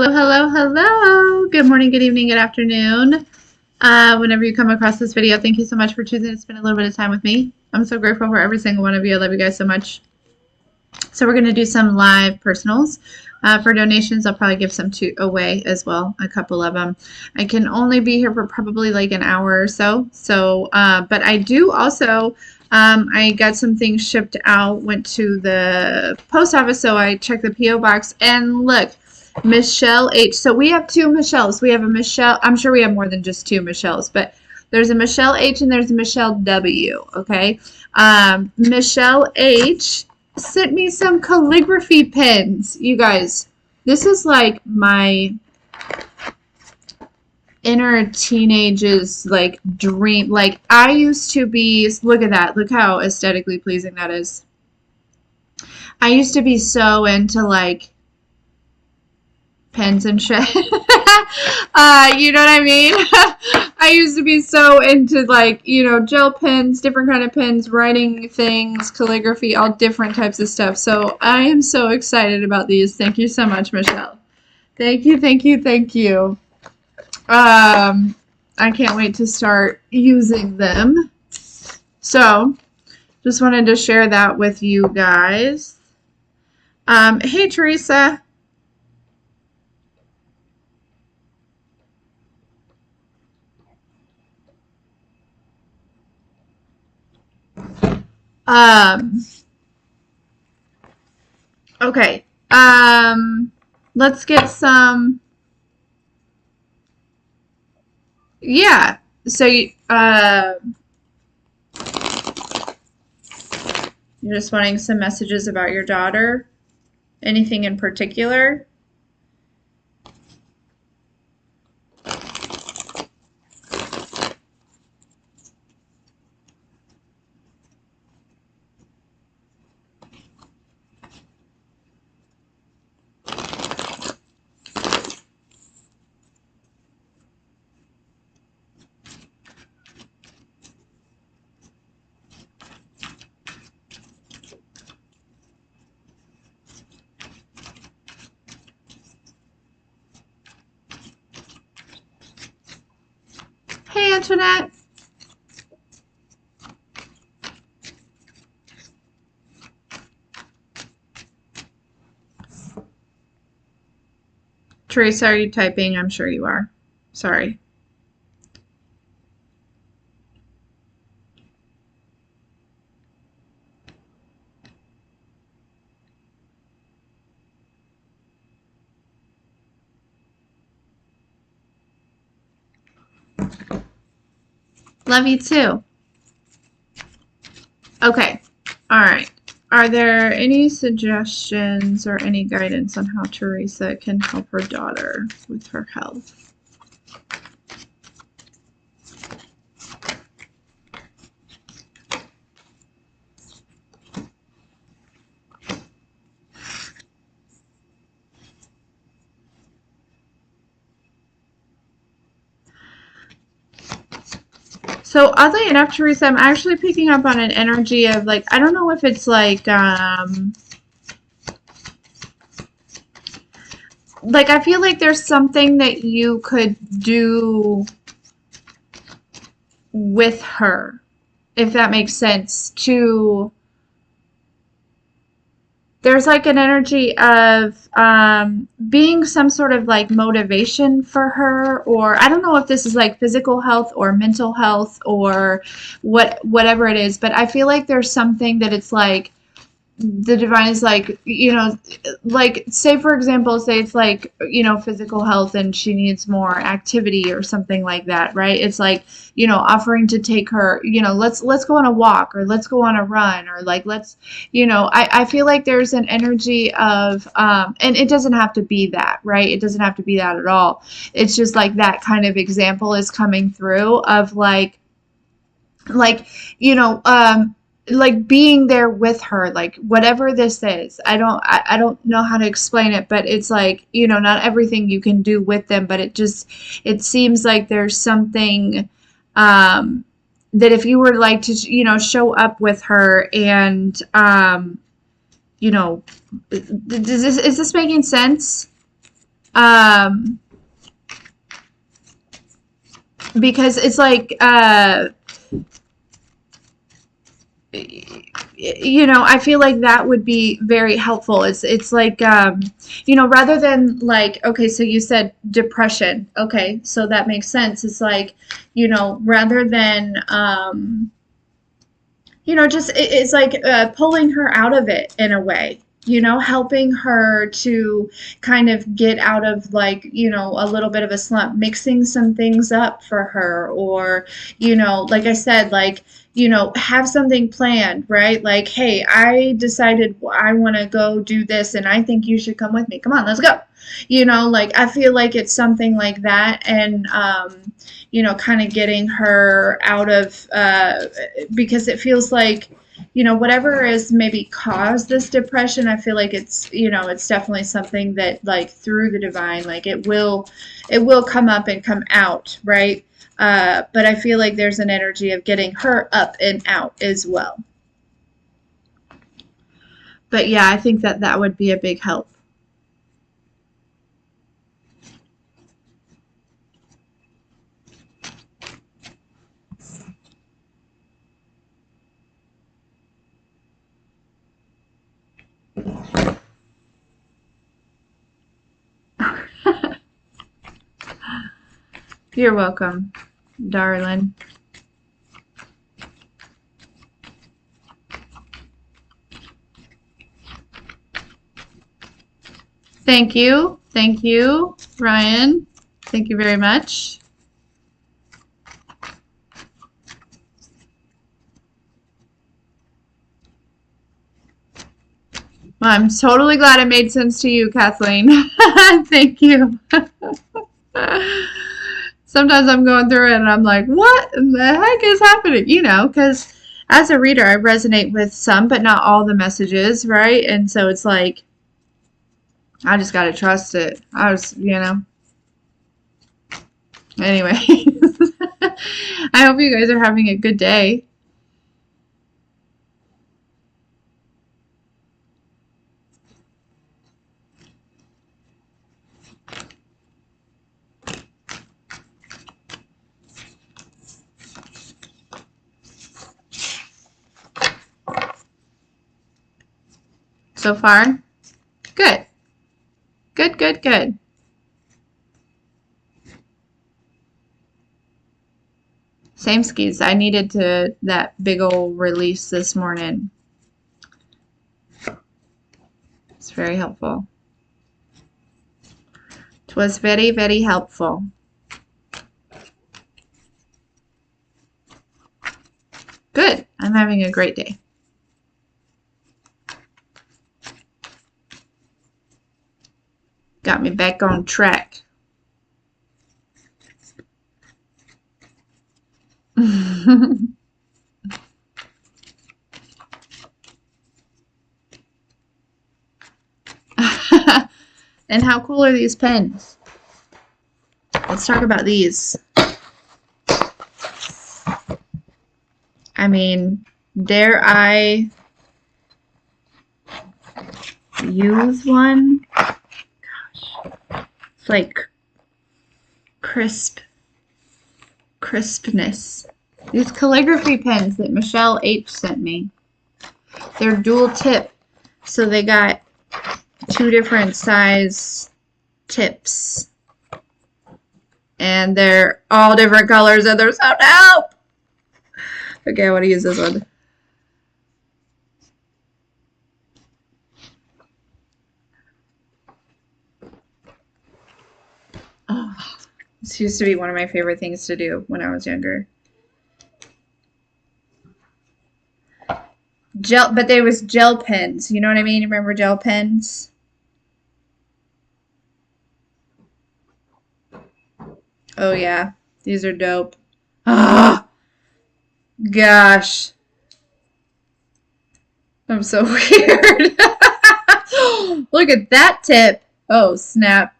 Hello, hello. Good morning, good evening, good afternoon. Whenever you come across this video, thank you so much for choosing to spend a little bit of time with me. I'm so grateful for every single one of you. I love you guys so much. So we're going to do some live personals. For donations, I'll probably give some away as well, a couple of them. I can only be here for probably like an hour or so. But I do also, I got some things shipped out, went to the post office, so I checked the P.O. box, and look, Michelle H. So we have two Michelles. We have a Michelle, I'm sure we have more than just two Michelles, but there's a Michelle H and there's a Michelle W, okay? Michelle H sent me some calligraphy pens. You guys, this is like my inner teenage's like dream. Like I used to be, look at that. Look how aesthetically pleasing that is. I used to be so into like pens and shit. You know what I mean? I used to be so into like, you know, gel pens, different kind of pens, writing things, calligraphy, all different types of stuff. So I am so excited about these. Thank you so much, Michelle. Thank you, thank you, thank you. I can't wait to start using them. So just wanted to share that with you guys. Hey, Teresa. Okay. Let's get some. Yeah. So you're just wanting some messages about your daughter? Anything in particular? Hey, Antoinette. Teresa, are you typing? I'm sure you are. Sorry. Love you too. Okay. All right. Are there any suggestions or any guidance on how Teresa can help her daughter with her health? So oddly enough, Teresa, I'm actually picking up on an energy of like, I don't know if it's like I feel like there's something that you could do with her, if that makes sense, to there's like an energy of being some sort of like motivation for her, or I don't know if this is like physical health or mental health or whatever it is, but I feel like there's something that it's like the divine is like, you know, like say for example, say it's like, you know, physical health and she needs more activity or something like that, right? It's like, you know, offering to take her, you know, let's go on a walk or let's go on a run or like let's, you know, I feel like there's an energy of and it doesn't have to be that, right? It doesn't have to be that at all. It's just like that kind of example is coming through of like you know, like being there with her, like whatever this is. I don't know how to explain it, but it's like, you know, not everything you can do with them, but it seems like there's something that if you were like to, you know, show up with her and you know, is this making sense? Um, because it's like, I feel like that would be very helpful. It's like, rather than like, okay, so you said depression. Okay, so that makes sense. It's like, rather than, just it's like pulling her out of it in a way, helping her to kind of get out of like, a little bit of a slump, mixing some things up for her, or, like I said, like, have something planned, right? Like, hey, I decided I want to go do this and I think you should come with me. Come on, let's go. Like I feel like it's something like that. And, kind of getting her out of, because it feels like, whatever has maybe caused this depression, I feel like it's definitely something that like through the divine, like it will come up and come out, right? But I feel like there's an energy of getting her up and out as well. But yeah, I think that would be a big help. You're welcome, darling. Thank you. Thank you, Ryan. Thank you very much. I'm totally glad it made sense to you, Kathleen. Thank you. Sometimes I'm going through it and I'm like, what in the heck is happening? Because as a reader, I resonate with some, but not all the messages, right? And so it's like, I just got to trust it. Anyway. I hope you guys are having a good day. So far? Good. Good, good, good. Same skis. I needed that big old release this morning. It's very helpful. It was very, very helpful. Good. I'm having a great day. Got me back on track. And how cool are these pens? Let's talk about these. I mean, dare I use one? Gosh. It's like crispness. These calligraphy pens that Michelle H sent me. They're dual tip. So they got two different size tips. And they're all different colors and they're so dope. Okay, I want to use this one. Oh, this used to be one of my favorite things to do when I was younger. Gel, but there was gel pens. You know what I mean? Remember gel pens? Oh yeah, these are dope. Ah, gosh, I'm so weird. Look at that tip. Oh snap.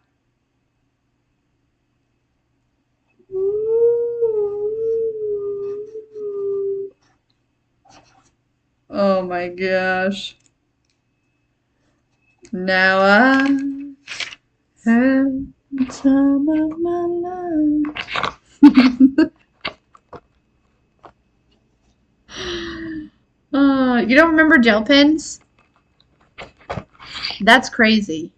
Oh my gosh. Now, Had the time of my life. You don't remember gel pens? That's crazy.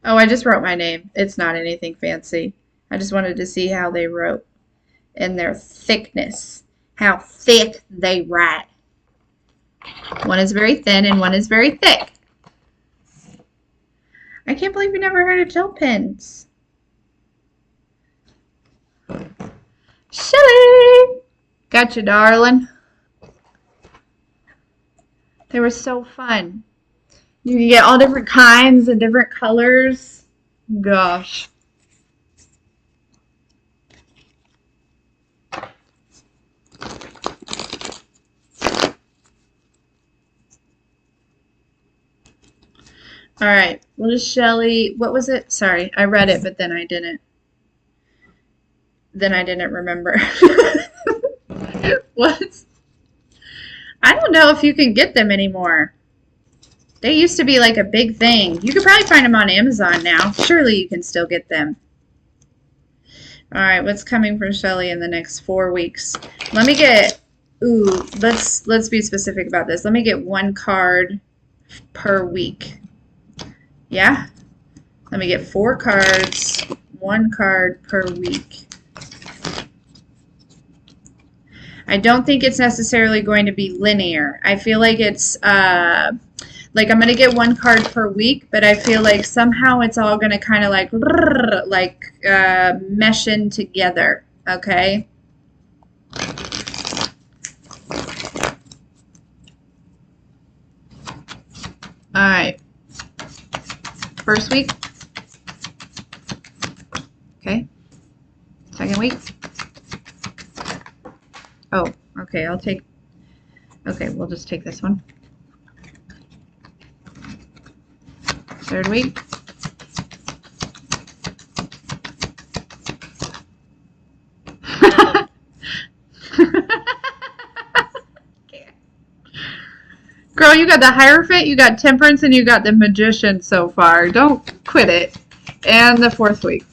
Oh, I just wrote my name. It's not anything fancy. I just wanted to see how they wrote and their thickness. How thick they write. One is very thin and one is very thick. I can't believe you never heard of gel pens. Shelly! Gotcha, darling. They were so fun. You can get all different kinds and different colors. Gosh. All right. What is Shelly? What was it? Sorry, I read it, but then I didn't. Then I didn't remember. What? I don't know if you can get them anymore. They used to be like a big thing. You could probably find them on Amazon now. Surely you can still get them. All right, what's coming from Shelly in the next 4 weeks? Let me get, ooh, let's be specific about this. Let me get 1 card per week. Yeah? Let me get 4 cards, 1 card per week. I don't think it's necessarily going to be linear. I feel like it's like I'm going to get 1 card per week, but I feel like somehow it's all going to kind of like mesh in together, okay? All right. First week. Okay. Second week. Oh, okay, okay, we'll just take this one. Third week. Girl, you got the Hierophant, you got Temperance, and you got the Magician so far. Don't quit it. And the 4th week.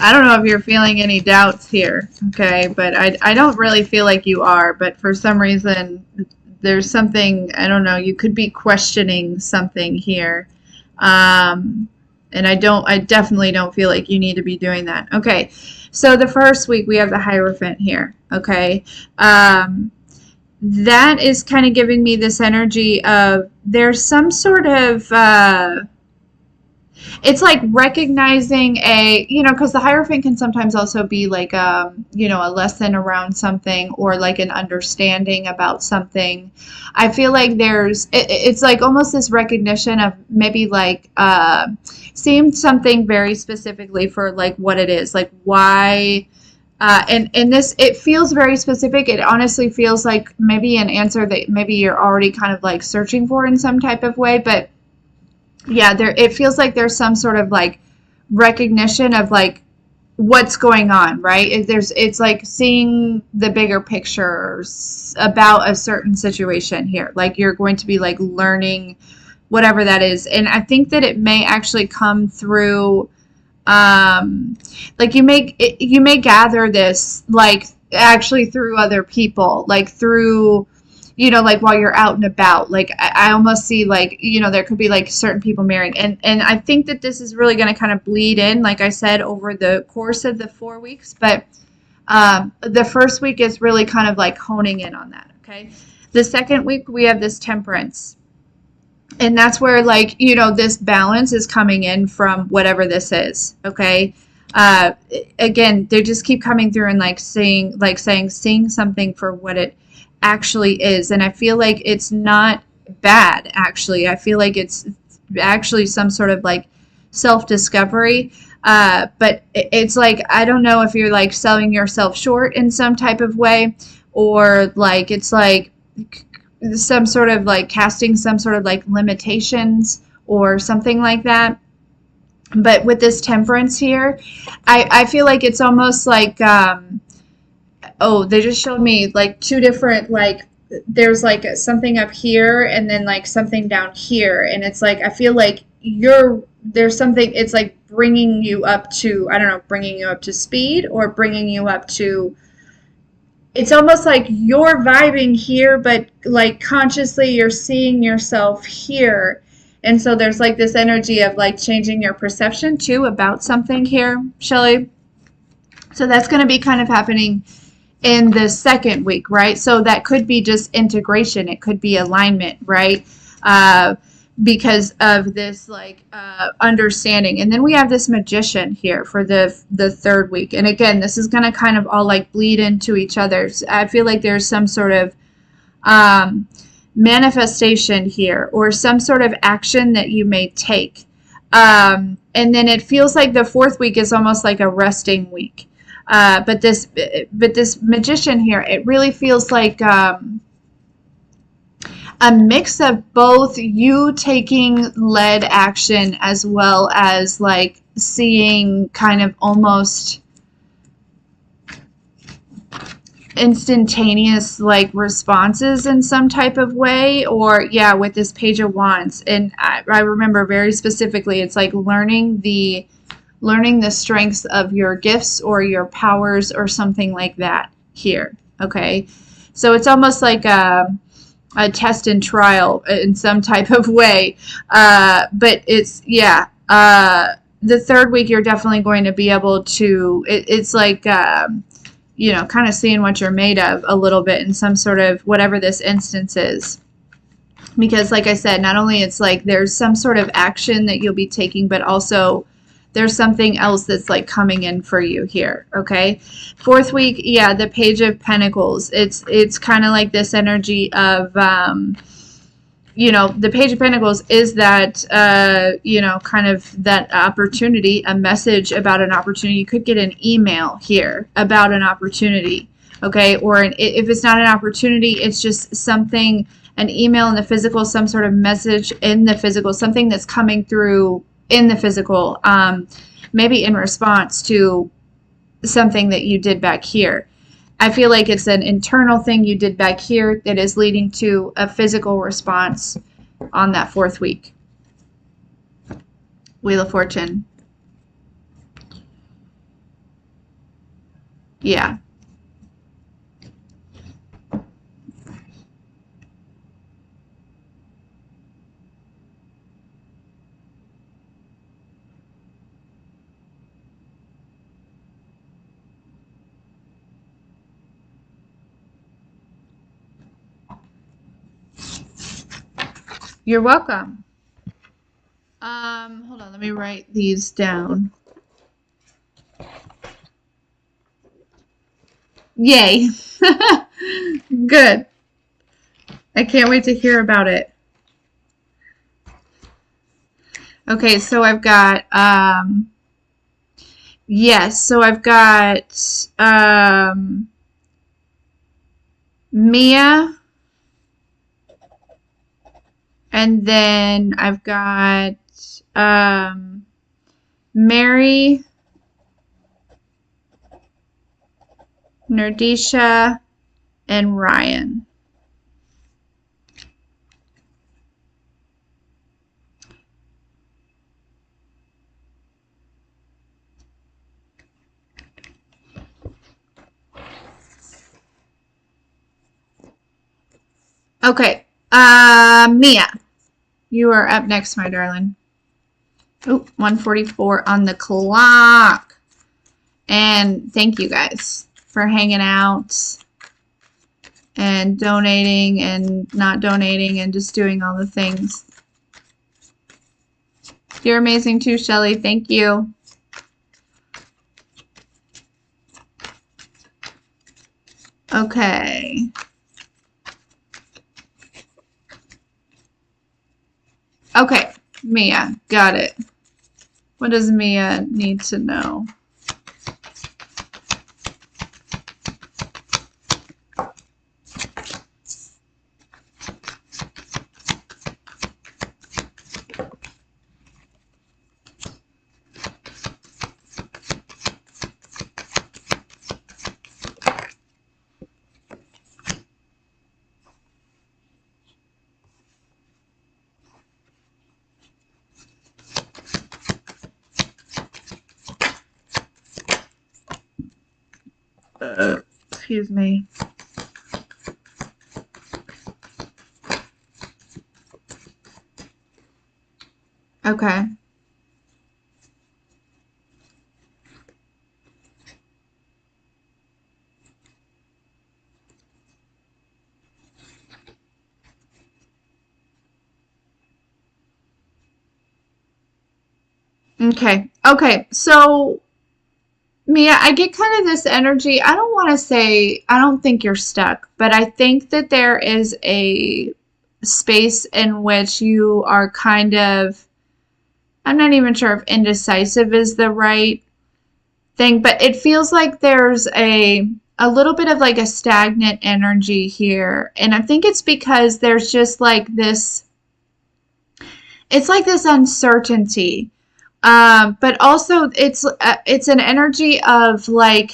I don't know if you're feeling any doubts here, okay? But I don't really feel like you are. But for some reason, there's something, I don't know, you could be questioning something here. And I definitely don't feel like you need to be doing that. Okay, so the first week we have the Hierophant here, okay? That is kind of giving me this energy of there's some sort of... it's like recognizing because the Hierophant can sometimes also be like, a lesson around something or like an understanding about something. I feel like it's like almost this recognition of maybe like seeing something very specifically for like what it is, like why. And this, it feels very specific. It honestly feels like maybe an answer that maybe you're already kind of like searching for in some type of way, but yeah, it feels like there's some sort of like recognition of like what's going on, right? It's like seeing the bigger pictures about a certain situation here. Like you're going to be like learning whatever that is. And I think that it may actually come through like you may gather this like actually through other people, like through like while you're out and about, like I almost see like, there could be like certain people marrying. And I think that this is really going to kind of bleed in, like I said, over the course of the 4 weeks. But the first week is really kind of like honing in on that, okay? The second week, we have this Temperance. And that's where like, this balance is coming in from whatever this is, okay? Again, they just keep coming through and like seeing something for what it actually is. And I feel like it's not bad, actually. I feel like it's actually some sort of like self-discovery. But it's like, I don't know if you're like selling yourself short in some type of way, or like it's like some sort of like casting some sort of like limitations or something like that. But with this Temperance here, I feel like it's almost like, oh, they just showed me like 2 different like there's like something up here and then like something down here, and it's like I feel like there's something, it's like bringing you up to, I don't know, bringing you up to speed or bringing you up to, it's almost like you're vibing here, but like consciously you're seeing yourself here. And so there's like this energy of like changing your perception too about something here, Shelly. So that's going to be kind of happening in the second week, right? So that could be just integration. It could be alignment, right? Because of this like understanding. And then we have this magician here for the third week. And again, this is going to kind of all like bleed into each other. So I feel like there's some sort of manifestation here or some sort of action that you may take. And then it feels like the fourth week is almost like a resting week. But this magician here, it really feels like a mix of both you taking lead action as well as like seeing kind of almost instantaneous like responses in some type of way, or yeah, with this Page of Wands. And I remember very specifically, it's like learning the strengths of your gifts or your powers or something like that here. Okay, so it's almost like a test and trial in some type of way, but it's the third week you're definitely going to be able to, it's like kind of seeing what you're made of a little bit in some sort of whatever this instance is. Because like I said, not only it's like there's some sort of action that you'll be taking, but also there's something else that's like coming in for you here. Okay, fourth week, yeah, the Page of Pentacles. It's kind of like this energy of the Page of Pentacles is that kind of that opportunity, a message about an opportunity. You could get an email here about an opportunity. Okay, or if it's not an opportunity, it's just something, an email in the physical, some sort of message in the physical, something that's coming through in the physical, maybe in response to something that you did back here. I feel like it's an internal thing you did back here that is leading to a physical response on that fourth week. Wheel of Fortune. Yeah. You're welcome. Hold on, let me write these down. Yay. Good. I can't wait to hear about it. Okay, so I've got yes, so I've got Mia. And then I've got Mary, Nerdisha, and Ryan. Okay, Mia. You are up next, my darling. Oh, 1:44 on the clock. And thank you guys for hanging out and donating and not donating and just doing all the things. You're amazing too, Shelly. Thank you. Okay. Okay, Mia, got it. What does Mia need to know? Excuse me. Okay. Okay. Okay. So, Mia, I get kind of this energy. I don't want to say, I don't think you're stuck, but I think that there is a space in which you are kind of, I'm not even sure if indecisive is the right thing, but it feels like there's a little bit of like a stagnant energy here. And I think it's because there's just like this, it's like this uncertainty. But also it's an energy of like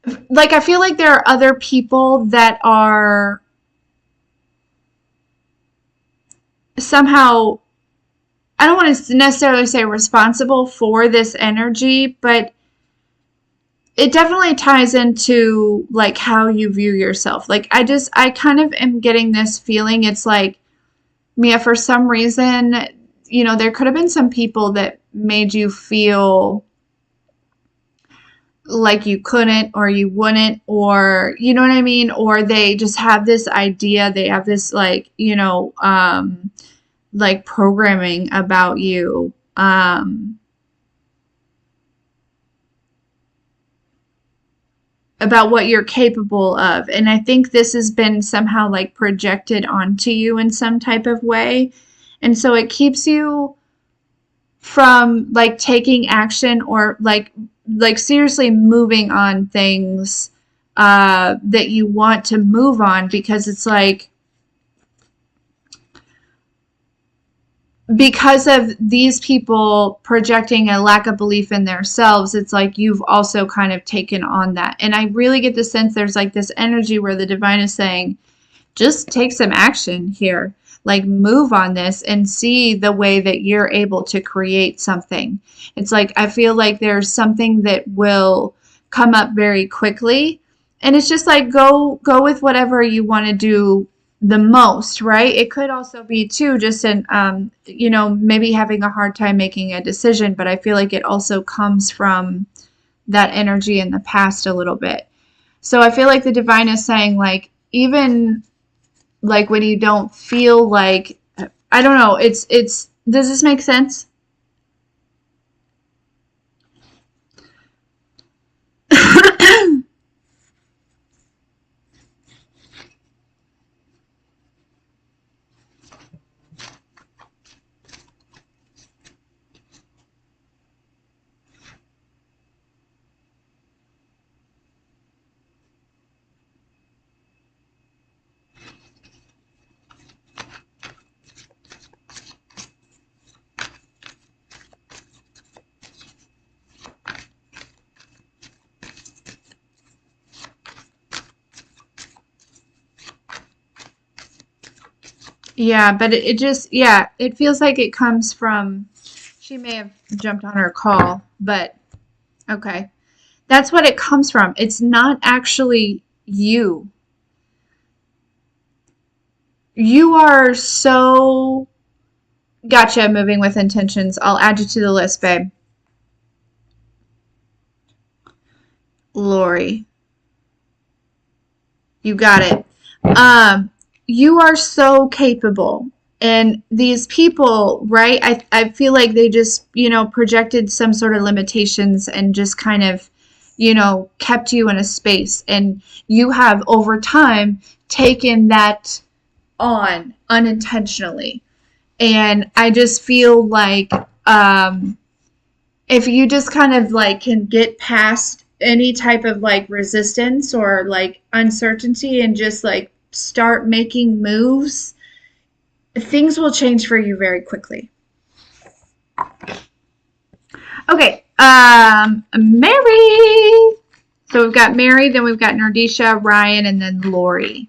I feel like there are other people that are somehow, I don't want to necessarily say responsible for this energy, but it definitely ties into like how you view yourself. Like I kind of am getting this feeling. It's like, Mia, for some reason, there could have been some people that made you feel like you couldn't or you wouldn't, or you know what I mean, or they just have this idea, they have this like programming about you, about what you're capable of. And I think this has been somehow like projected onto you in some type of way. And so it keeps you from like taking action or like seriously moving on things that you want to move on, because it's like, because of these people projecting a lack of belief in themselves, it's like you've also kind of taken on that. And I really get the sense there's like this energy where the divine is saying, just take some action here. Like move on this and see the way that you're able to create something. It's like I feel like there's something that will come up very quickly. And it's just like go with whatever you want to do the most, right? It could also be too just an maybe having a hard time making a decision, but I feel like it also comes from that energy in the past a little bit. So I feel like the divine is saying, like, even like when you don't feel like, I don't know, it's does this make sense? Yeah, but it just, yeah, it feels like it comes from, she may have jumped on her call, but okay. That's what it comes from. It's not actually you. You are so, gotcha, moving with intentions. I'll add you to the list, babe. Lori, you got it. You are so capable. And these people, right? I feel like they just, projected some sort of limitations and just kind of, kept you in a space. And you have over time taken that on unintentionally. And I just feel like if you just kind of like can get past any type of like resistance or like uncertainty and just like start making moves, things will change for you very quickly. Okay, Mary. So we've got Mary, then we've got Nardisha, Ryan, and then Lori.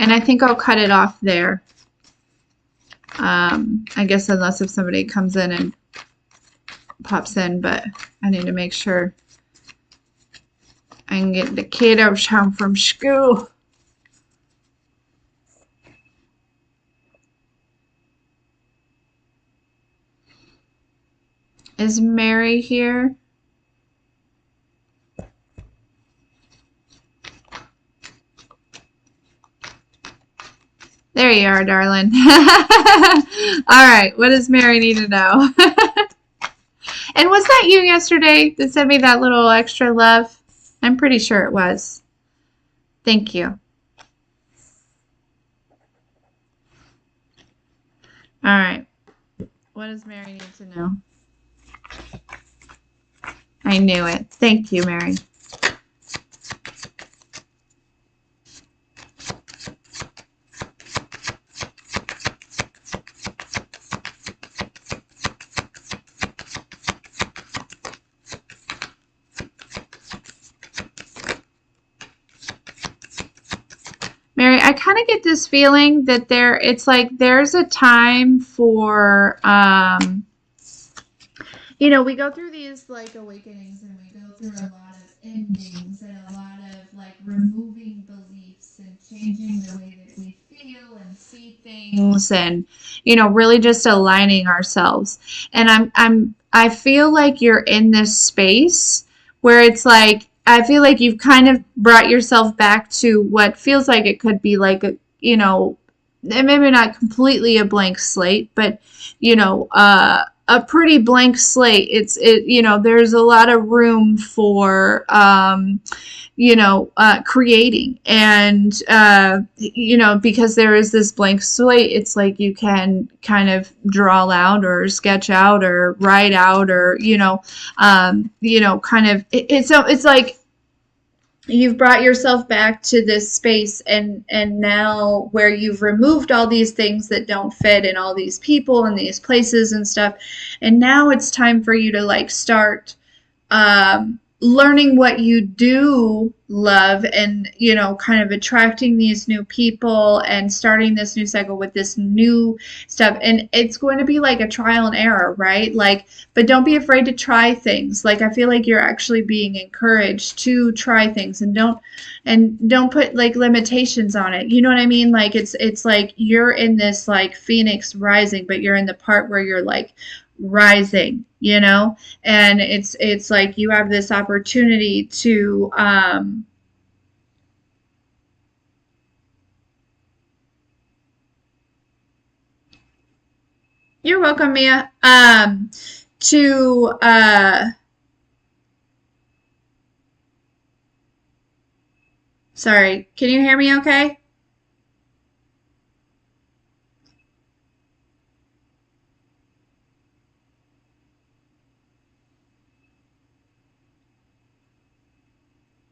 And I think I'll cut it off there. I guess unless if somebody comes in and pops in, but I need to make sure I can get the kiddos home from school. Is Mary here? There you are, darling. All right, what does Mary need to know? And was that you yesterday that sent me that little extra love? I'm pretty sure it was. Thank you. All right. What does Mary need to know? I knew it. Thank you, Mary. Mary, I kind of get this feeling that it's like there's a time for, you know, we go through these like awakenings and we go through a lot of endings and a lot of like removing beliefs and changing the way that we feel and see things and, you know, really just aligning ourselves. And I feel like you're in this space where it's like, I feel like you've kind of brought yourself back to what feels like it could be like a, you know, maybe not completely a blank slate, but, you know, a pretty blank slate. You know, there's a lot of room for, you know, creating. And, you know, because there is this blank slate, it's like you can kind of draw out or sketch out or write out or, you know, kind of, it's like, you've brought yourself back to this space and now where you've removed all these things that don't fit and all these people and these places and stuff. And now it's time for you to like start learning what you do love and, you know, kind of attracting these new people and starting this new cycle with this new stuff. And it's going to be like a trial and error, right? Like, but don't be afraid to try things. Like, I feel like you're actually being encouraged to try things and don't put like limitations on it. You know what I mean? Like, it's like you're in this like phoenix rising, but you're in the part where you're like rising, you know, and it's like you have this opportunity to you're welcome, Mia. To sorry, can you hear me okay?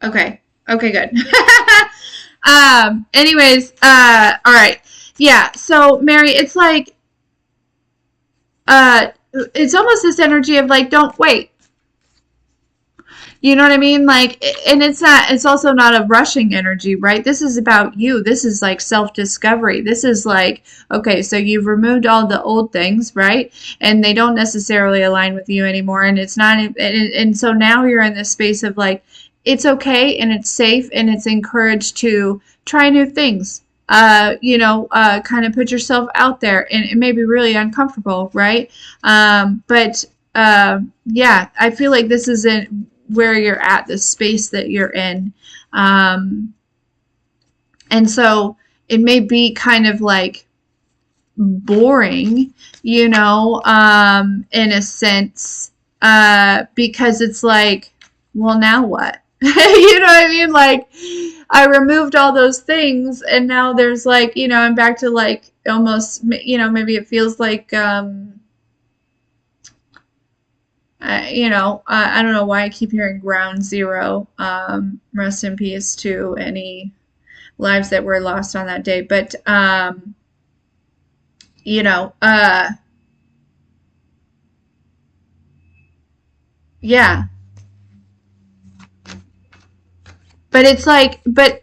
Okay. Okay, good. Anyways, all right. Yeah, so Mary, it's like it's almost this energy of like, don't wait. You know what I mean? Like, and it's also not a rushing energy, right? This is about you. This is like self-discovery. This is like, okay, so you've removed all the old things, right? And they don't necessarily align with you anymore. And it's not, and so now you're in this space of like, it's okay and it's safe and it's encouraged to try new things. Kind of put yourself out there and it may be really uncomfortable, right? But yeah, I feel like this isn't where you're at, the space that you're in. And so it may be kind of like boring, you know, in a sense, because it's like, well, now what? You know what I mean? Like, I removed all those things and now there's like, you know, I'm back to like almost, you know, maybe it feels like, I don't know why I keep hearing ground zero. Rest in peace to any lives that were lost on that day. But, you know, yeah. But it's like, but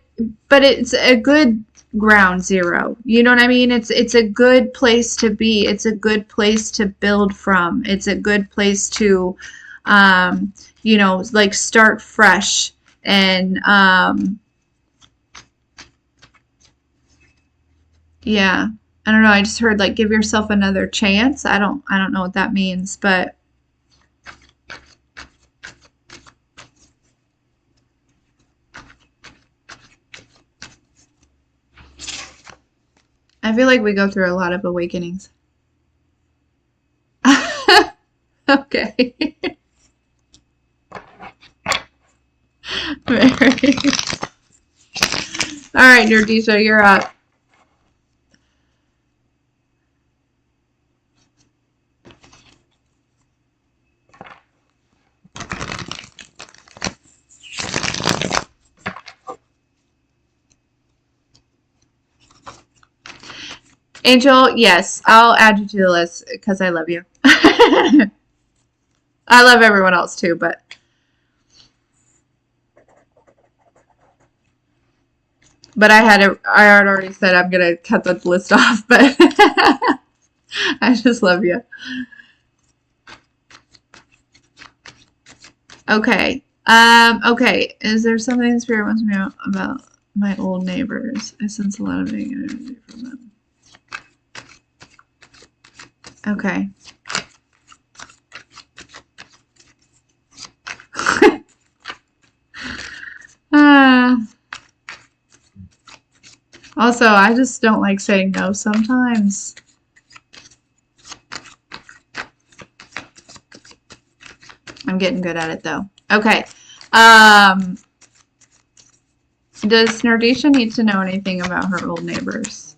it's a good ground zero. You know what I mean? It's a good place to be. It's a good place to build from. It's a good place to like start fresh and yeah. I don't know. I just heard like give yourself another chance. I don't know what that means, but I feel like we go through a lot of awakenings. Okay. Very. All right, Nerdisha, you're up. Angel, yes, I'll add you to the list because I love you. I love everyone else too, but I had already said I'm gonna cut the list off, but I just love you. Okay. Okay. Is there something the spirit wants me to know about my old neighbors? I sense a lot of negative energy from them. Okay. uh, also, I just don't like saying no sometimes. I'm getting good at it though. Okay. Does Nerdisha need to know anything about her old neighbors?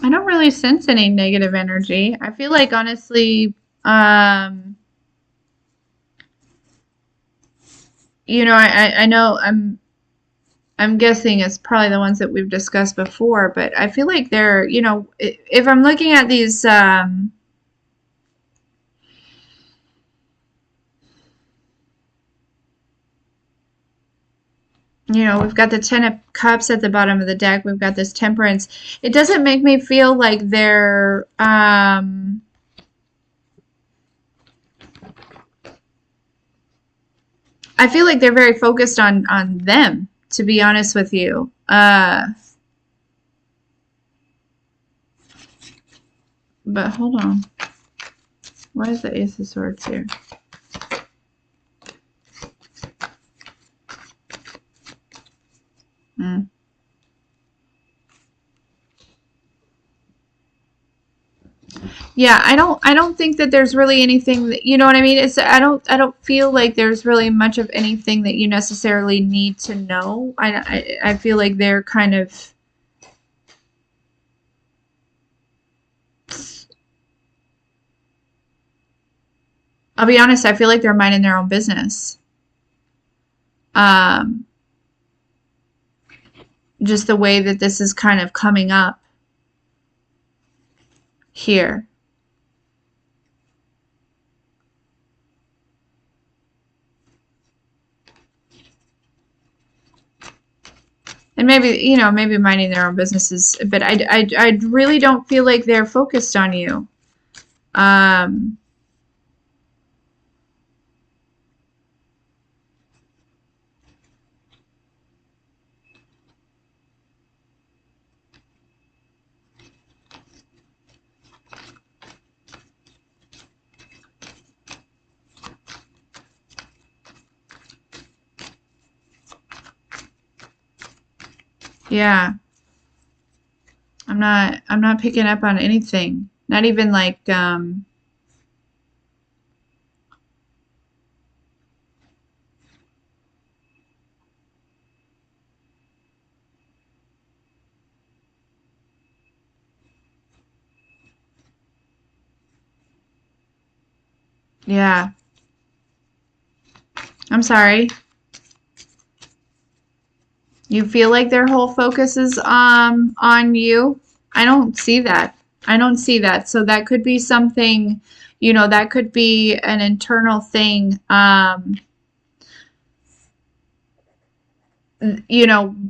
I don't really sense any negative energy. I feel like honestly, I know I'm guessing it's probably the ones that we've discussed before, but I feel like they're, if I'm looking at these, we've got the Ten of Cups at the bottom of the deck. We've got this Temperance. It doesn't make me feel like they're, I feel like they're very focused on them, to be honest with you. But hold on. Why is the Ace of Swords here? Hmm. Yeah, I don't think that there's really anything that, you know what I mean? I don't feel like there's really much of anything that you necessarily need to know. I feel like they're kind of, I'll be honest, I feel like they're minding their own business. Um, just the way that this is kind of coming up here. And maybe minding their own businesses, but I really don't feel like they're focused on you. Um, yeah, I'm not picking up on anything. Not even like, Yeah. I'm sorry. You feel like their whole focus is on you? I don't see that. I don't see that. So that could be something, that could be an internal thing.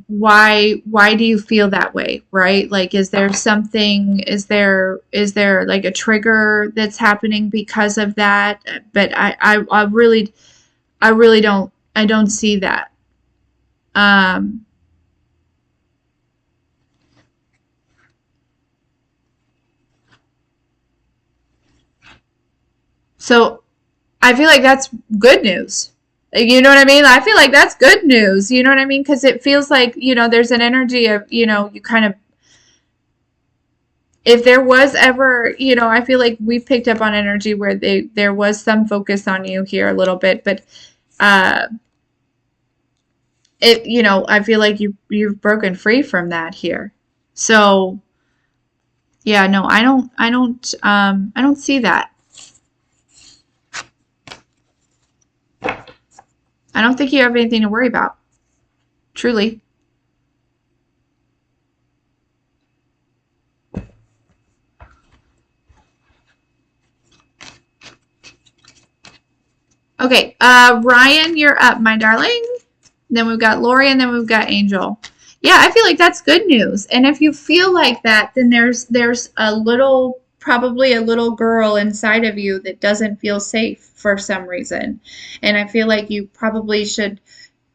Why do you feel that way, right? Like, is there something, is there like a trigger that's happening because of that? But I really don't see that. Um, so I feel like that's good news. You know what I mean? I feel like that's good news. You know what I mean? Because it feels like, there's an energy of, you kind of, if there was ever, I feel like we picked up on energy where there was some focus on you here a little bit, but uh, I feel like you've broken free from that here. So yeah, no, I don't see that. I don't think you have anything to worry about. Truly. Okay, Ryan, you're up, my darling. Then we've got Lori, and then we've got Angel. Yeah, I feel like that's good news. And if you feel like that, then there's probably a little girl inside of you that doesn't feel safe for some reason. And I feel like you probably should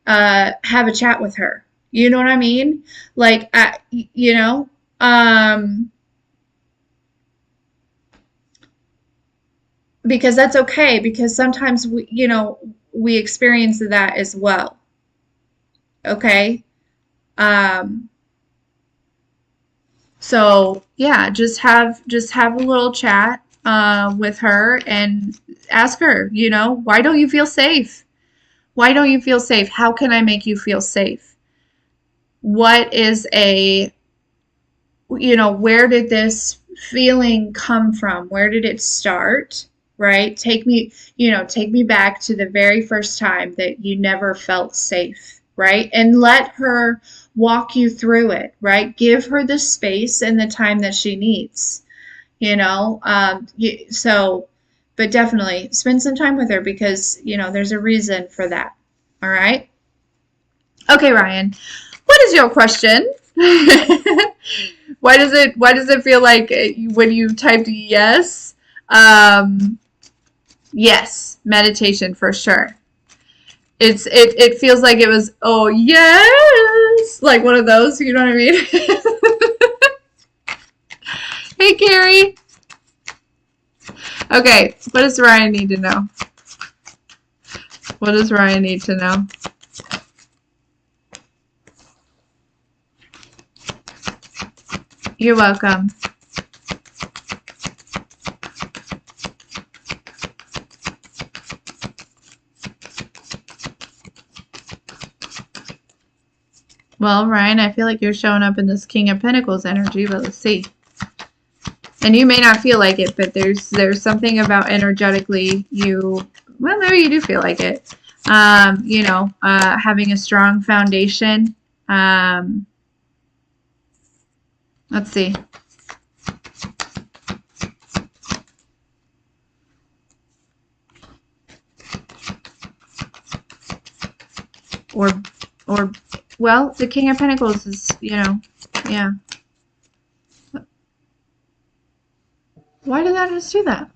have a chat with her. You know what I mean? Like, um, because that's okay. Because sometimes we experience that as well. Okay. Um, So yeah, just have a little chat with her and ask her, why don't you feel safe? Why don't you feel safe? How can I make you feel safe? What is where did this feeling come from? Where did it start? Right? Take me back to the very first time that you never felt safe, right? And let her walk you through it, right? Give her the space and the time that she needs, so, but definitely spend some time with her because, there's a reason for that. All right. Okay, Ryan, what is your question? Why does it feel like when you typed yes? Um, yes, meditation for sure. It feels like it was, oh yes, like one of those, you know what I mean? Hey, Carrie. Okay, what does Ryan need to know? What does Ryan need to know? You're welcome. Well, Ryan, I feel like you're showing up in this King of Pentacles energy, but let's see. And you may not feel like it, but there's something about energetically well, maybe you do feel like it. Having a strong foundation. Um, let's see. Or, or, well, the King of Pentacles is, yeah. Why did that just do that?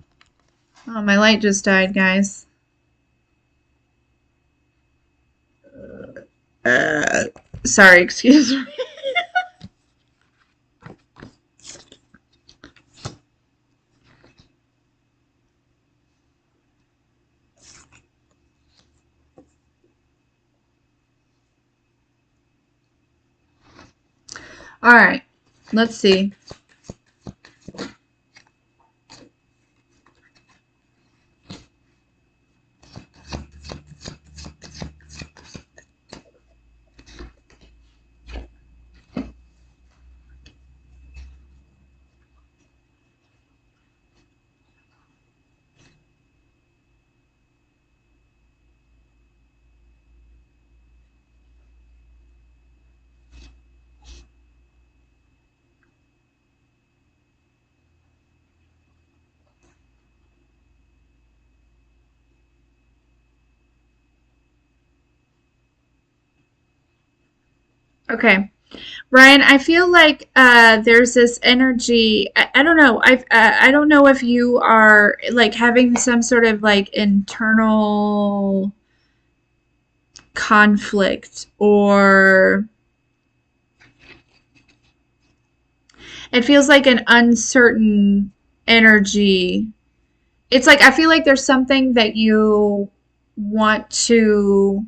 Oh, my light just died, guys. Uh, Sorry, excuse me. All right, let's see. Okay. Ryan, I feel like there's this energy. I don't know. I don't know if you are like having some sort of like internal conflict, or it feels like an uncertain energy. It's like I feel like there's something that you want to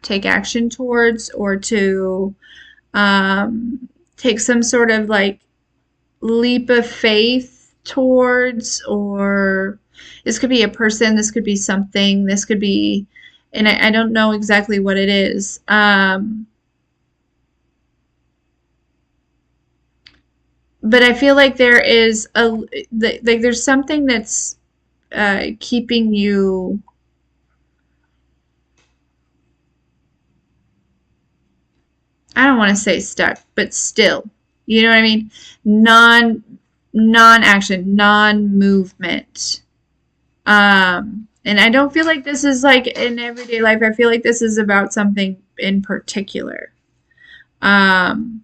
take action towards, or to take some sort of like leap of faith towards, or this could be a person, this could be something, this could be, and I don't know exactly what it is. But I feel like there is like there's something that's keeping you, I don't want to say stuck, but still, you know what I mean? Non non-action, non-movement. And I don't feel like this is like in everyday life. I feel like this is about something in particular. Um,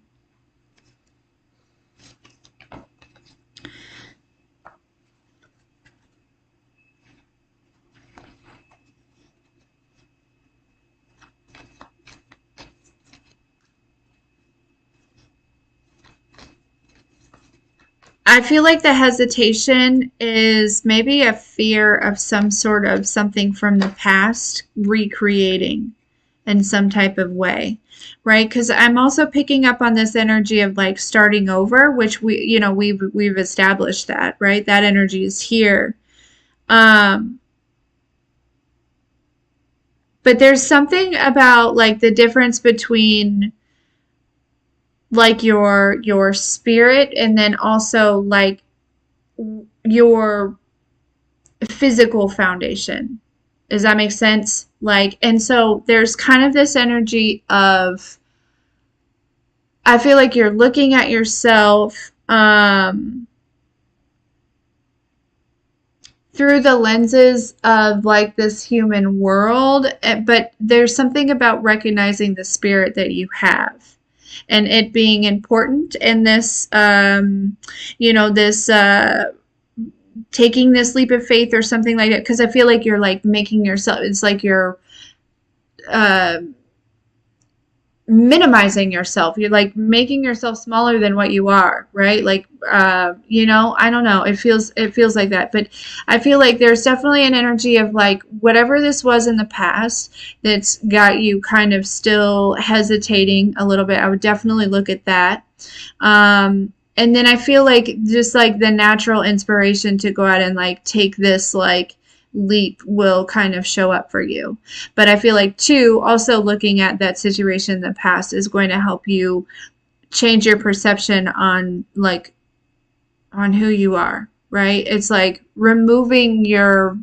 I feel like the hesitation is maybe a fear of some sort of something from the past recreating in some type of way, right? Because I'm also picking up on this energy of like starting over, which we've established that, right? That energy is here. Um, but there's something about like the difference between like your spirit, and then also like your physical foundation. Does that make sense? Like, and so there's kind of this energy of, I feel like you're looking at yourself through the lenses of like this human world, but there's something about recognizing the spirit that you have and it being important in this, this taking this leap of faith or something like that. Because I feel like you're like making yourself, it's like you're uh, minimizing yourself. You're like making yourself smaller than what you are, right? Like, I don't know. It feels like that. But I feel like there's definitely an energy of like whatever this was in the past that's got you kind of still hesitating a little bit. I would definitely look at that. And then I feel like just like the natural inspiration to go out and like take this like leap will kind of show up for you. But I feel like too, also looking at that situation in the past is going to help you change your perception on like on who you are, right? It's like removing that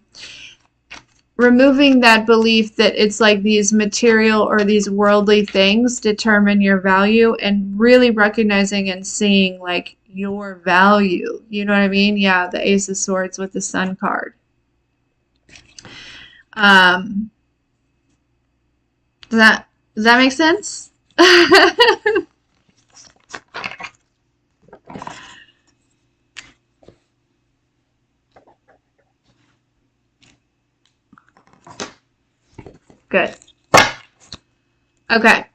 belief that it's like these material or these worldly things determine your value, and really recognizing and seeing like your value. You know what I mean? Yeah, the Ace of Swords with the Sun card. Um, does that make sense? Good. Okay.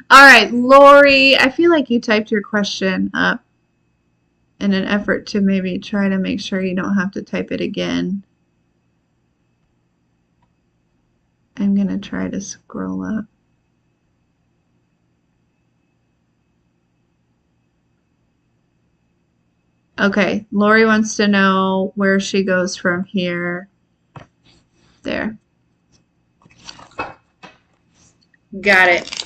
All right, Lori, I feel like you typed your question up in an effort to maybe try to make sure you don't have to type it again. I'm going to try to scroll up. Okay, Lori wants to know where she goes from here. There. Got it.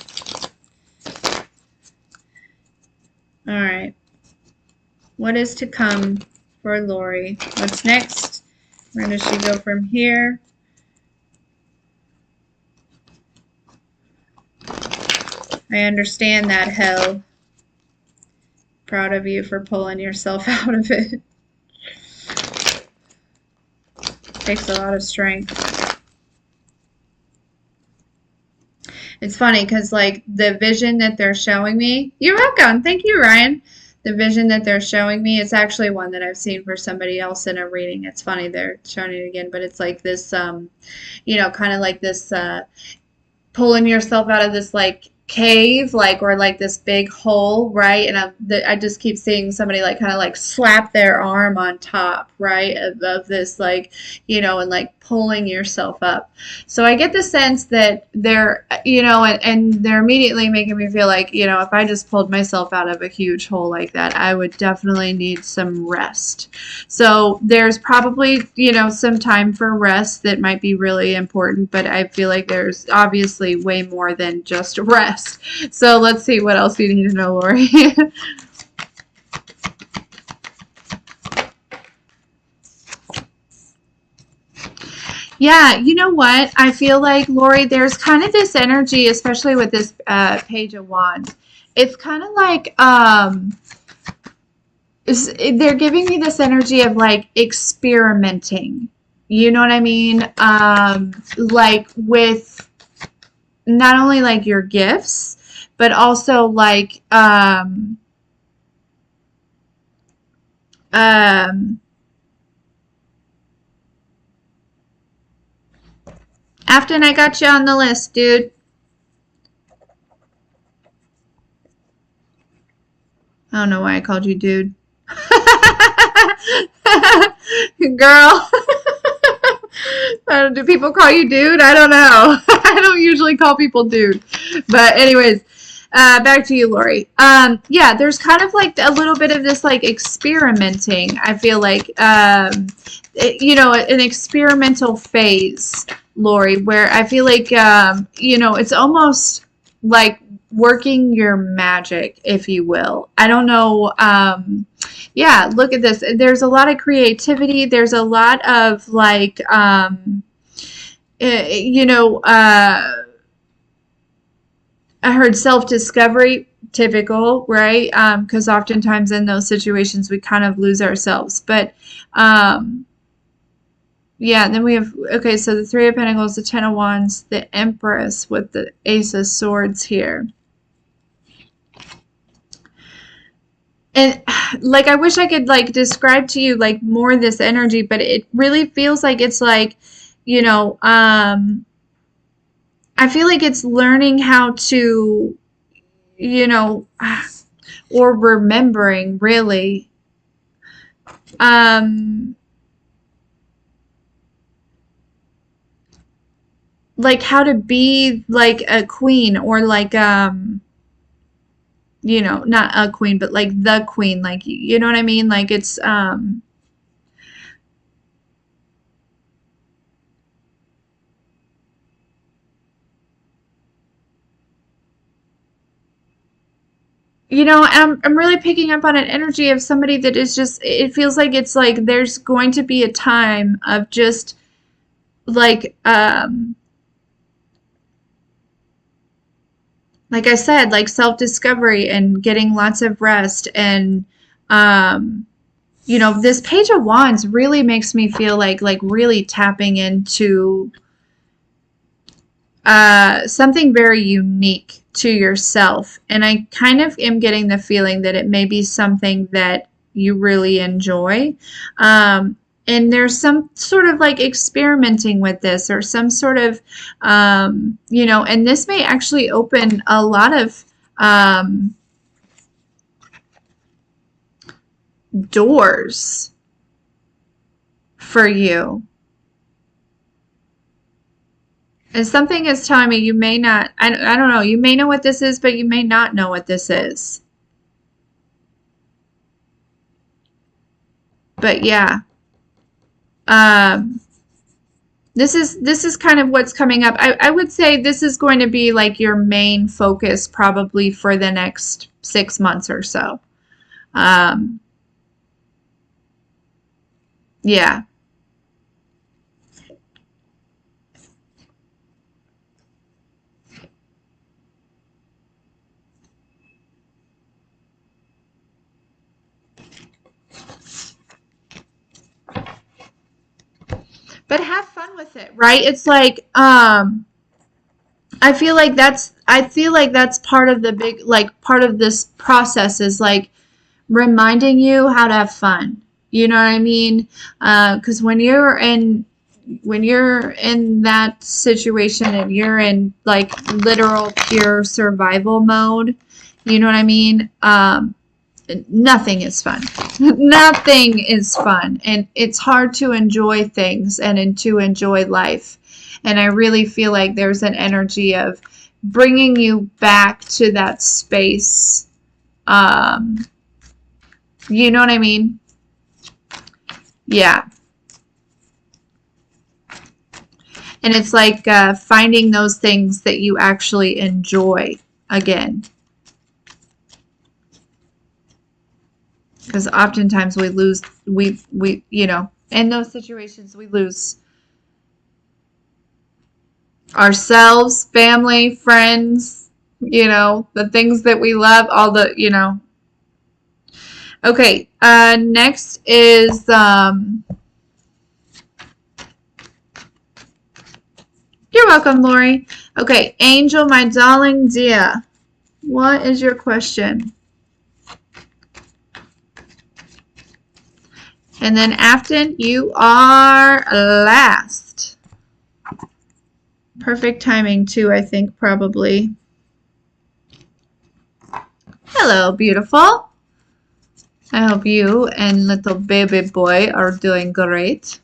All right. What is to come for Lori? What's next? Where does she go from here? I understand that, hell. Proud of you for pulling yourself out of it. Takes a lot of strength. It's funny because like the vision that they're showing me, you're welcome. Thank you, Ryan. The vision that they're showing me, it's actually one that I've seen for somebody else in a reading. It's funny they're showing it again, but it's like this, kind of like this pulling yourself out of this like cave, like or like this big hole, right? And I just keep seeing somebody like kind of like slap their arm on top, right, of this like, and like pulling yourself up. So I get the sense that they're, and they're immediately making me feel like, if I just pulled myself out of a huge hole like that, I would definitely need some rest. So there's probably, some time for rest that might be really important, but I feel like there's obviously way more than just rest. So let's see what else you need to know, Lori. Yeah, you know what? I feel like, Lori, there's kind of this energy, especially with this Page of Wands. It's kind of like they're giving me this energy of like experimenting. You know what I mean? Like with not only like your gifts, but also like um, Afton, I got you on the list, dude. I don't know why I called you dude. Girl. Do people call you dude? I don't know. I don't usually call people dude. But anyways, back to you, Lori. Yeah, there's kind of like a little bit of this like experimenting. I feel like, an experimental phase, Lori, where I feel like, it's almost like working your magic, if you will. I don't know. Yeah, look at this. There's a lot of creativity. There's a lot of like, I heard self-discovery, typical, right? Because oftentimes in those situations we kind of lose ourselves. But yeah, and then we have, okay, so the Three of Pentacles, the Ten of Wands, the Empress with the Ace of Swords here. And like I wish I could like describe to you like more this energy, but it really feels like it's like, I feel like it's learning how to, you know, or remembering really, um, like how to be like a queen or like, not a queen, but like the queen, like, you know what I mean? Like it's, I'm really picking up on an energy of somebody that is just, it feels like it's like there's going to be a time of just like I said, like self-discovery and getting lots of rest and this Page of Wands really makes me feel like really tapping into something very unique to yourself. And I kind of am getting the feeling that it may be something that you really enjoy. And there's some sort of like experimenting with this or some sort of, and this may actually open a lot of doors for you. And something is telling me you may not, I don't know, you may know what this is, but you may not know what this is. But yeah, this is kind of what's coming up. I would say this is going to be like your main focus probably for the next 6 months or so. Yeah. But but have fun with it, right? It's like, I feel like that's part of the big, like, part of this process is like reminding you how to have fun. You know what I mean? Because when you're in that situation and you're in like literal pure survival mode, you know what I mean? Nothing is fun. Nothing is fun, and it's hard to enjoy things and to enjoy life. And I really feel like there's an energy of bringing you back to that space. Um, you know what I mean? Yeah. And it's like finding those things that you actually enjoy again. Because oftentimes we lose, you know, in those situations we lose ourselves, family, friends, you know, the things that we love, all the, you know. Okay, next is, you're welcome, Lori. Okay, Angel, my darling dear, what is your question? And then Afton, you are last. Perfect timing too, I think, probably. Hello, beautiful. I hope you and little baby boy are doing great.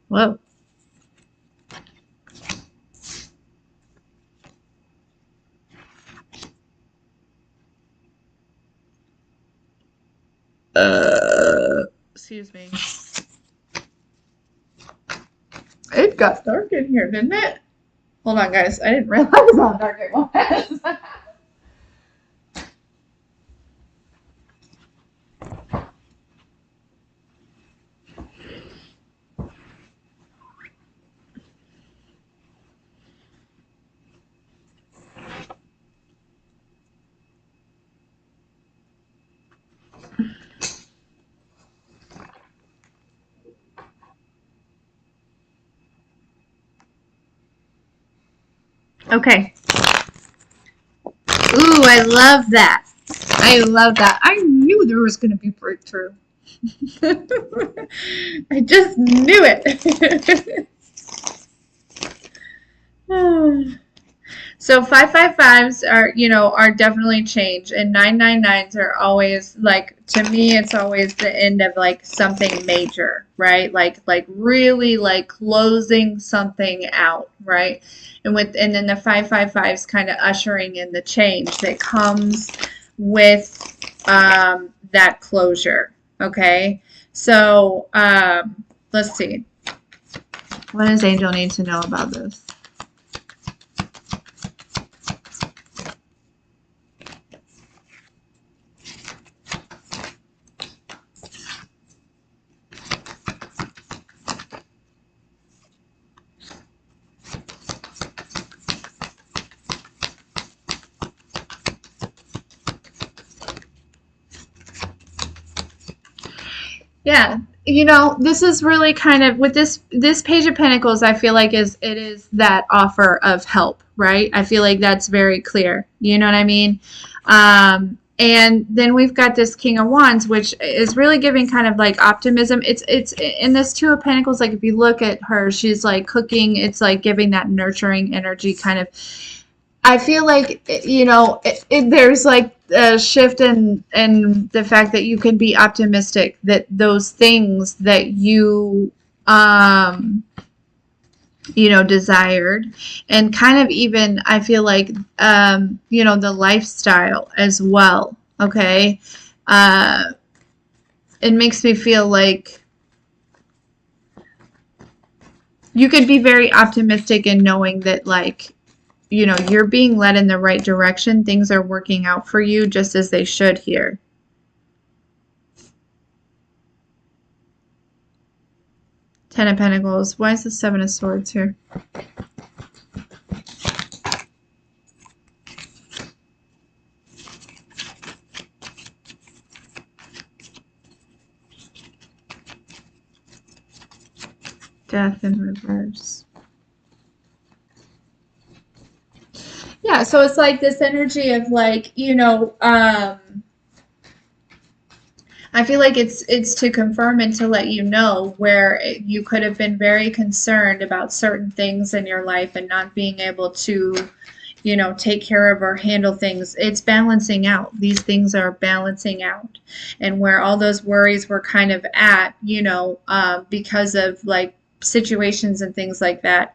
Whoa. Excuse me. It got dark in here, didn't it? Hold on, guys. I didn't realize how dark it was. Okay. Ooh, I love that. I love that. I knew there was going to be breakthrough. I just knew it. So 555s are, you know, are definitely change, and 999s are always like, to me, it's always the end of like something major, right? Like really like closing something out, right? And then the 555s kind of ushering in the change that comes with that closure. Okay, so let's see. What does Angel need to know about this? Yeah, you know, this is really kind of with this Page of Pentacles, I feel like it is that offer of help, right? I feel like that's very clear. You know what I mean? And then we've got this King of Wands, which is really giving kind of like optimism. It's in this Two of Pentacles, like if you look at her, she's like cooking, it's like giving that nurturing energy kind of. I feel like, you know, there's like a shift in the fact that you can be optimistic that those things that you know, desired, and kind of even, I feel like, you know, the lifestyle as well. Okay. It makes me feel like you could be very optimistic in knowing that, like, you know, you're being led in the right direction. Things are working out for you just as they should here. Ten of Pentacles. Why is the Seven of Swords here? Death in reverse. Yeah, so it's like this energy of like, I feel like it's to confirm and to let you know where you could have been very concerned about certain things in your life and not being able to, take care of or handle things. It's balancing out. These things are balancing out. And where all those worries were kind of at, because of like situations and things like that,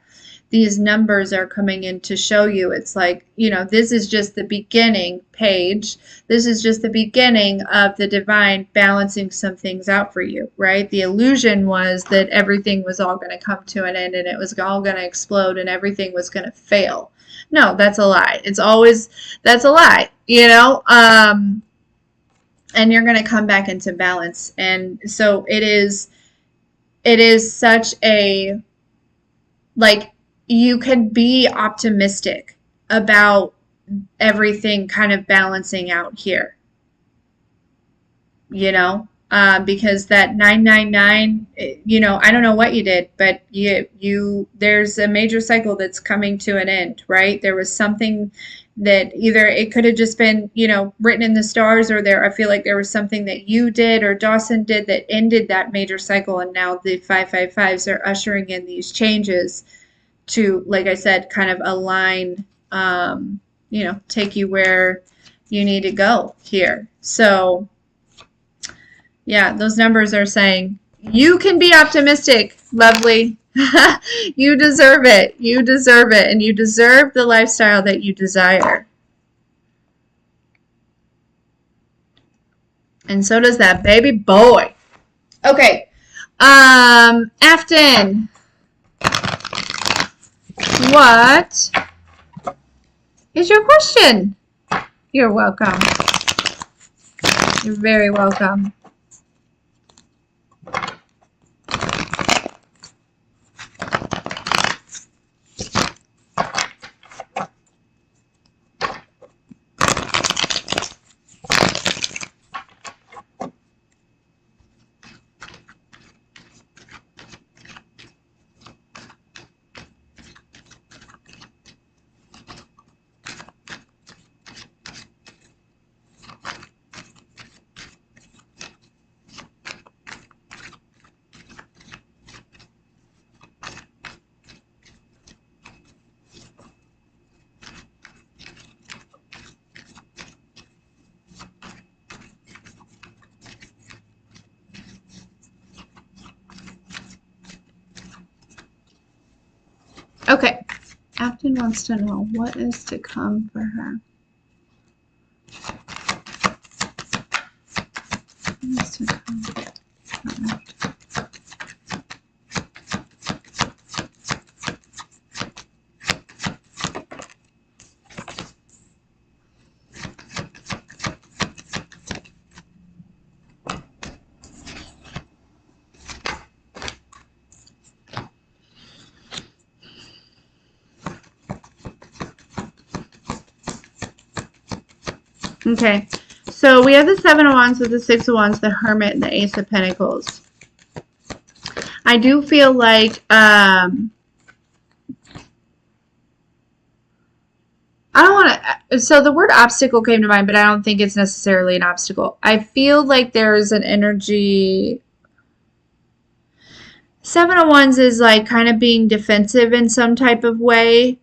these numbers are coming in to show you. It's like, this is just the beginning page. This is just the beginning of the divine balancing some things out for you, right? The illusion was that everything was all going to come to an end and it was all going to explode and everything was going to fail. No, that's a lie. That's a lie, and you're going to come back into balance. And so it is such a, like, you can be optimistic about everything kind of balancing out here, because that 999, I don't know what you did, but there's a major cycle that's coming to an end, right? There was something that either it could have just been, written in the stars, or I feel like there was something that you did or Dawson did that ended that major cycle, and now the 555s are ushering in these changes to, like I said, kind of align, take you where you need to go here. So, yeah, those numbers are saying you can be optimistic, lovely. You deserve it. You deserve it. And you deserve the lifestyle that you desire. And so does that baby boy. Okay. Afton. What is your question? You're welcome. You're very welcome. Okay. Afton wants to know what is to come for her. What is to come for her? Okay, so we have the Seven of Wands with the Six of Wands, the Hermit, and the Ace of Pentacles. I do feel like, I don't want to, so the word obstacle came to mind, but I don't think it's necessarily an obstacle. I feel like there's an energy. Seven of Wands is like kind of being defensive in some type of way.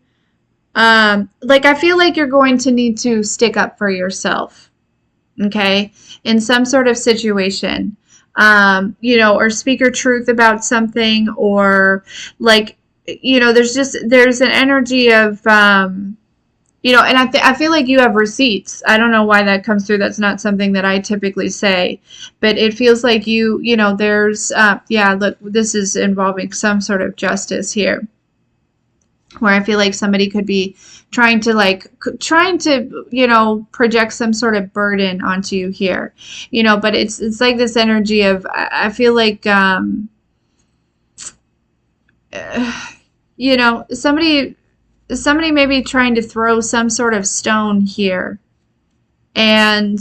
Like I feel like you're going to need to stick up for yourself, okay, in some sort of situation, or speak your truth about something, or like, there's an energy of, and I feel like you have receipts. I don't know why that comes through. That's not something that I typically say, but it feels like there's, look, this is involving some sort of justice here, where I feel like somebody could be trying to project some sort of burden onto you here, but it's like this energy of, I feel like, somebody may be trying to throw some sort of stone here, and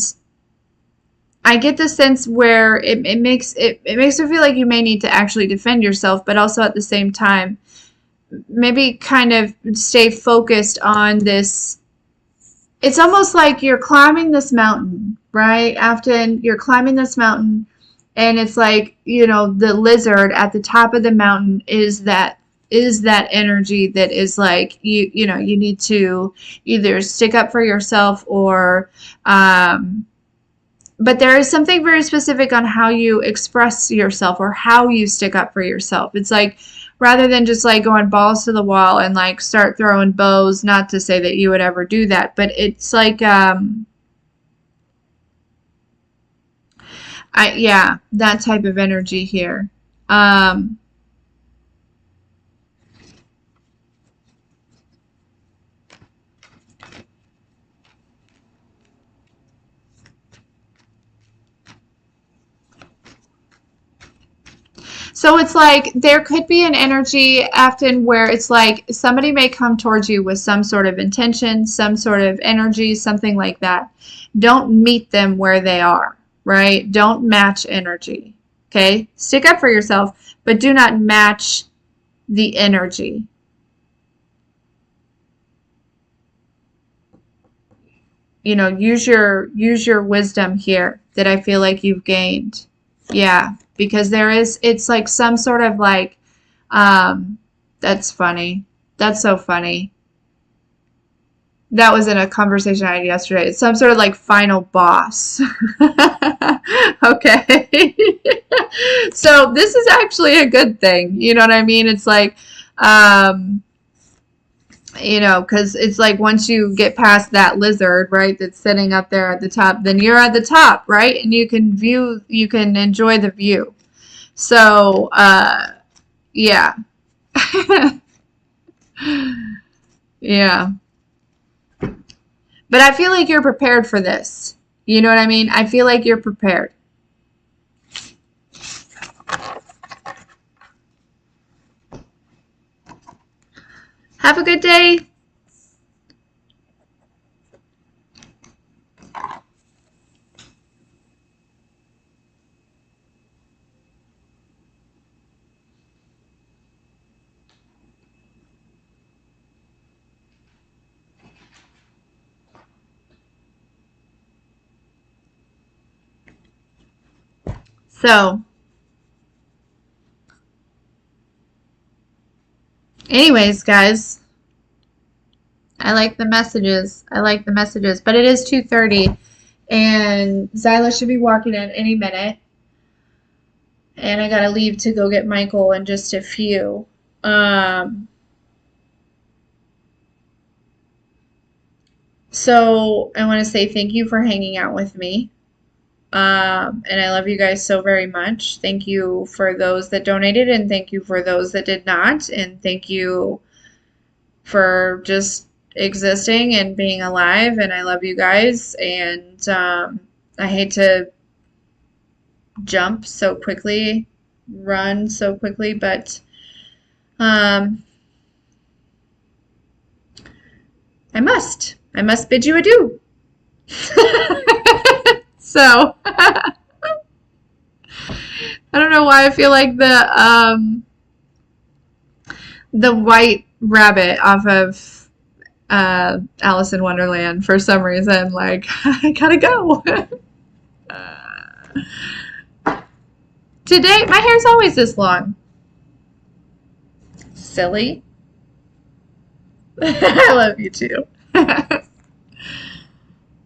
I get the sense where it makes me feel like you may need to actually defend yourself, but also at the same time, maybe kind of stay focused on this. It's almost like you're climbing this mountain, right? Afton, you're climbing this mountain, and it's like, the lizard at the top of the mountain is that energy that is like you need to either stick up for yourself or but there is something very specific on how you express yourself or how you stick up for yourself. It's like rather than just like going balls to the wall and like start throwing bows, not to say that you would ever do that, but it's like yeah, that type of energy here. Um So it's like there could be an energy often where it's like somebody may come towards you with some sort of intention, some sort of energy, something like that. Don't meet them where they are, right? Don't match energy. Okay? Stick up for yourself, but do not match the energy. Use your wisdom here that I feel like you've gained. Yeah, because it's like some sort of like um that's funny. That's so funny. That was in a conversation I had yesterday. It's some sort of like final boss. Okay. So this is actually a good thing. You know what I mean? It's like um because it's like once you get past that lizard, right, that's sitting up there at the top, then you're at the top, right? And you can enjoy the view. So, yeah. Yeah. But I feel like you're prepared for this. You know what I mean? I feel like you're prepared. Have a good day. So, anyways, guys, I like the messages. I like the messages. But it is 2:30 and Zyla should be walking in any minute. And I gotta leave to go get Michael in just a few. Um, so I want to say thank you for hanging out with me. And I love you guys so very much. Thank you for those that donated, and thank you for those that did not. And thank you for just existing and being alive. And I love you guys. And I hate to jump so quickly, run so quickly, but um, I must. I must bid you adieu. So I don't know why I feel like the white rabbit off of Alice in Wonderland for some reason. Like I gotta go. Today my hair's always this long. Silly. I love you too. All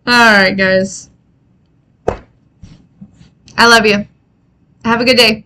right, guys. I love you. Have a good day.